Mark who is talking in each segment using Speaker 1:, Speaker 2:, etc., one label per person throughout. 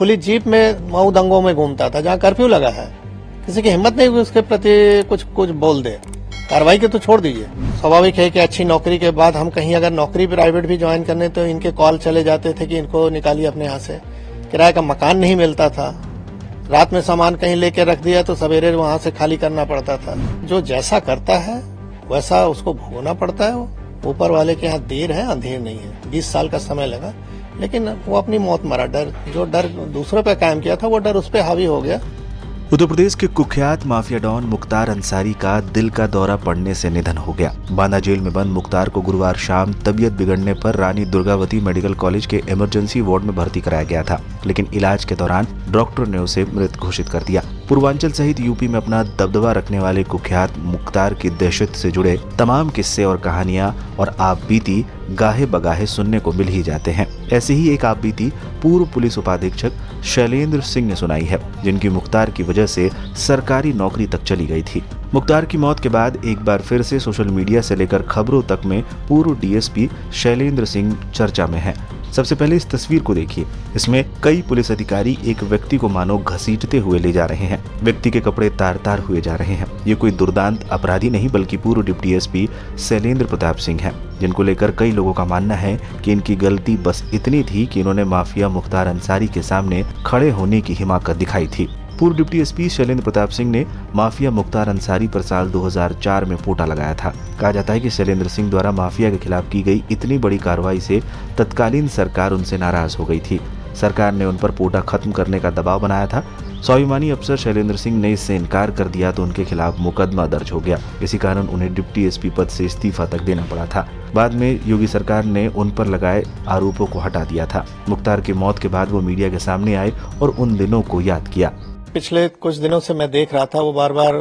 Speaker 1: खुली जीप में मऊ दंगों में घूमता था जहाँ कर्फ्यू लगा है। किसी की हिम्मत नहीं हुई उसके प्रति कुछ बोल दे। कार्रवाई के तो छोड़ दीजिए। स्वाभाविक है कि अच्छी नौकरी के बाद हम कहीं अगर नौकरी प्राइवेट भी ज्वाइन करने तो इनके कॉल चले जाते थे कि इनको निकालिए अपने यहाँ से। किराए का मकान नहीं मिलता था। रात में सामान कहीं लेके रख दिया तो सवेरे वहां से खाली करना पड़ता था। जो जैसा करता है वैसा उसको भोगना पड़ता है। ऊपर वाले के यहाँ देर है अंधेर नहीं है। 20 साल का समय लगा लेकिन वो अपनी मौत मरा। जो डर दूसरों पे कायम किया था वो डर उस पर हावी हो गया।
Speaker 2: उत्तर प्रदेश के कुख्यात माफिया डॉन मुख्तार अंसारी का दिल का दौरा पड़ने से निधन हो गया। बांदा जेल में बंद मुख्तार को गुरुवार शाम तबीयत बिगड़ने पर रानी दुर्गावती मेडिकल कॉलेज के इमरजेंसी वार्ड में भर्ती कराया गया था, लेकिन इलाज के दौरान डॉक्टर ने उसे मृत घोषित कर दिया। पूर्वांचल सहित यूपी में अपना दबदबा रखने वाले कुख्यात मुख्तार की दहशत से जुड़े तमाम किस्से और कहानियां और आपबीती गाहे बगाहे सुनने को मिल ही जाते हैं। ऐसी ही एक आपबीती पूर्व पुलिस उपाधीक्षक शैलेंद्र सिंह ने सुनाई है, जिनकी मुख्तार की वजह से सरकारी नौकरी तक चली गई थी। मुख्तार की मौत के बाद एक बार फिर से सोशल मीडिया से लेकर खबरों तक में पूर्व डीएसपी शैलेंद्र सिंह चर्चा में है। सबसे पहले इस तस्वीर को देखिए। इसमें कई पुलिस अधिकारी एक व्यक्ति को मानो घसीटते हुए ले जा रहे हैं। व्यक्ति के कपड़े तार तार हुए जा रहे हैं। ये कोई दुर्दांत अपराधी नहीं बल्कि पूर्व डिप्टी एसपी शैलेंद्र प्रताप सिंह हैं, जिनको लेकर कई लोगों का मानना है कि इनकी गलती बस इतनी थी कि इन्होंने माफिया मुख्तार अंसारी के सामने खड़े होने की हिम्मत दिखाई थी। पूर्व डिप्टी एसपी शैलेंद्र प्रताप सिंह ने माफिया मुख्तार अंसारी पर साल 2004 में पोटा लगाया था। कहा जाता है कि शैलेंद्र सिंह द्वारा माफिया के खिलाफ की गई इतनी बड़ी कार्रवाई से तत्कालीन सरकार उनसे नाराज हो गई थी। सरकार ने उन पर पोटा खत्म करने का दबाव बनाया था। स्वाभिमानी अफसर शैलेंद्र सिंह ने इससे इनकार कर दिया तो उनके खिलाफ मुकदमा दर्ज हो गया। इसी कारण उन्हें डिप्टी एसपी पद से इस्तीफा तक देना पड़ा था। बाद में योगी सरकार ने उन पर लगाए आरोपों को हटा दिया था। मुख्तार की मौत के बाद वो मीडिया के सामने आए और उन दिनों को याद किया।
Speaker 1: पिछले कुछ दिनों से मैं देख रहा था वो बार बार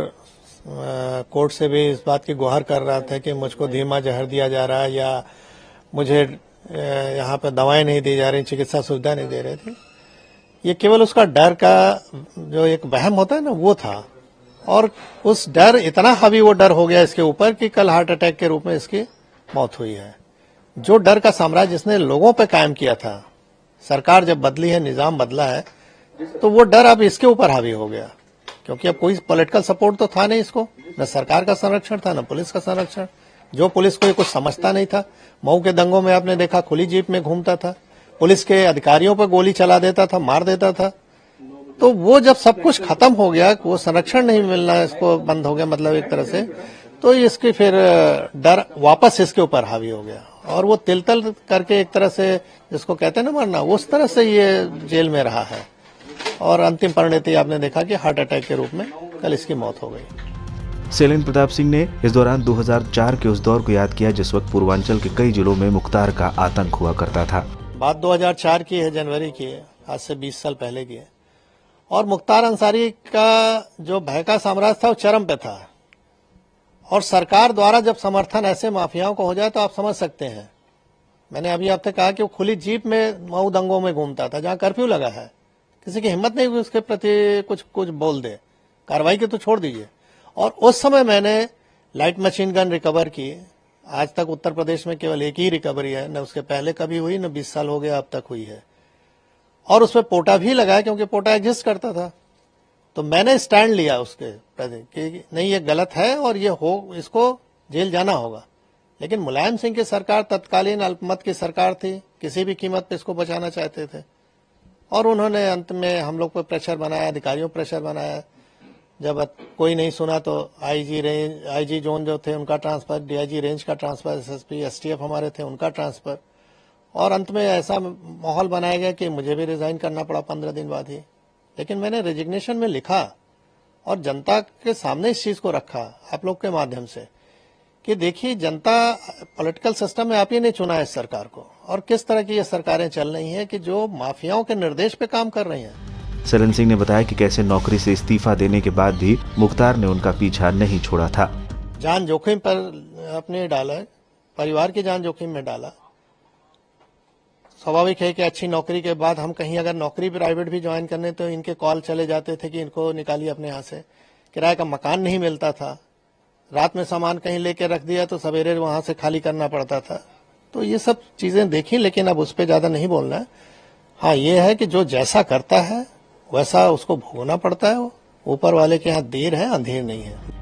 Speaker 1: कोर्ट से भी इस बात की गुहार कर रहा था कि मुझको धीमा जहर दिया जा रहा है या मुझे यहाँ पे दवाएं नहीं दी जा रही, चिकित्सा सुविधा नहीं दे रहे थे। ये केवल उसका डर का जो एक वहम होता है ना वो था, और उस डर इतना हावी वो डर हो गया इसके ऊपर कि कल हार्ट अटैक के रूप में इसकी मौत हुई है। जो डर का साम्राज्य जिसने लोगों पे कायम किया था, सरकार जब बदली है, निजाम बदला है, तो वो डर अब इसके ऊपर हावी हो गया, क्योंकि अब कोई पॉलिटिकल सपोर्ट तो था नहीं इसको, न सरकार का संरक्षण था न पुलिस का संरक्षण। जो पुलिस को ये कुछ समझता नहीं था। मऊ के दंगों में आपने देखा खुली जीप में घूमता था, पुलिस के अधिकारियों पर गोली चला देता था, मार देता था। तो वो जब सब कुछ खत्म हो गया, वो संरक्षण नहीं मिलना इसको बंद हो गया मतलब एक तरह से, तो इसकी फिर डर वापस इसके ऊपर हावी हो गया और वो तिल तल करके एक तरह से जिसको कहते हैं ना मरना, उस तरह से ये जेल में रहा है। और अंतिम परिणति आपने देखा कि हार्ट अटैक के रूप में कल इसकी मौत हो गई।
Speaker 2: शैलेंद्र प्रताप सिंह ने इस दौरान 2004 के उस दौर को याद किया जिस वक्त पूर्वांचल के कई जिलों में मुख्तार का आतंक हुआ करता था।
Speaker 1: बात 2004 की है, जनवरी की है, आज से 20 साल पहले की है। और मुख्तार अंसारी का जो भय का साम्राज्य था वो चरम पे था, और सरकार द्वारा जब समर्थन ऐसे माफियाओं को हो जाए तो आप समझ सकते हैं। मैंने अभी आपसे कहा कि वो खुली जीप में मऊ दंगों में घूमता था जहाँ कर्फ्यू लगा है। किसी की हिम्मत नहीं हुई उसके प्रति कुछ बोल दे। कार्रवाई के तो छोड़ दीजिए। और उस समय मैंने लाइट मशीन गन रिकवर की। आज तक उत्तर प्रदेश में केवल एक ही रिकवरी है, न उसके पहले कभी हुई, न 20 साल हो गया अब तक हुई है। और उसमें पोटा भी लगाया क्योंकि पोटा एग्जिस्ट करता था। तो मैंने स्टैंड लिया उसके प्रति कि नहीं ये गलत है और ये हो, इसको जेल जाना होगा। लेकिन मुलायम सिंह की सरकार तत्कालीन अल्पमत की सरकार थी, किसी भी कीमत पे इसको बचाना चाहते थे, और उन्होंने अंत में हम लोग पर प्रेशर बनाया, अधिकारियों पर प्रेशर बनाया। जब कोई नहीं सुना तो आईजी जोन जो थे उनका ट्रांसफर, डीआईजी रेंज का ट्रांसफर, एसएसपी एसटीएफ हमारे थे उनका ट्रांसफर, और अंत में ऐसा माहौल बनाया गया कि मुझे भी रिजाइन करना पड़ा 15 दिन बाद ही। लेकिन मैंने रेजिग्नेशन में लिखा और जनता के सामने इस चीज को रखा आप लोग के माध्यम से कि देखिए जनता पॉलिटिकल सिस्टम में आप ही नहीं चुना है इस सरकार को, और किस तरह की ये सरकारें चल रही हैं कि जो माफियाओं के निर्देश पे काम कर रही हैं।
Speaker 2: शैलेंद्र सिंह ने बताया कि कैसे नौकरी से इस्तीफा देने के बाद भी मुख्तार ने उनका पीछा नहीं छोड़ा था।
Speaker 1: जान जोखिम पर अपने डाला, परिवार की जान जोखिम में डाला। स्वाभाविक है कि अच्छी नौकरी के बाद हम कहीं अगर नौकरी प्राइवेट भी ज्वाइन करने तो इनके कॉल चले जाते थे कि इनको निकालिए अपने यहाँ से। किराए का मकान नहीं मिलता था। रात में सामान कहीं लेके रख दिया तो सवेरे वहां से खाली करना पड़ता था। तो ये सब चीजें देखी, लेकिन अब उस पर ज्यादा नहीं बोलना है। हाँ, ये है कि जो जैसा करता है वैसा उसको भोगना पड़ता है। ऊपर वाले के यहाँ देर है, अंधेर नहीं है।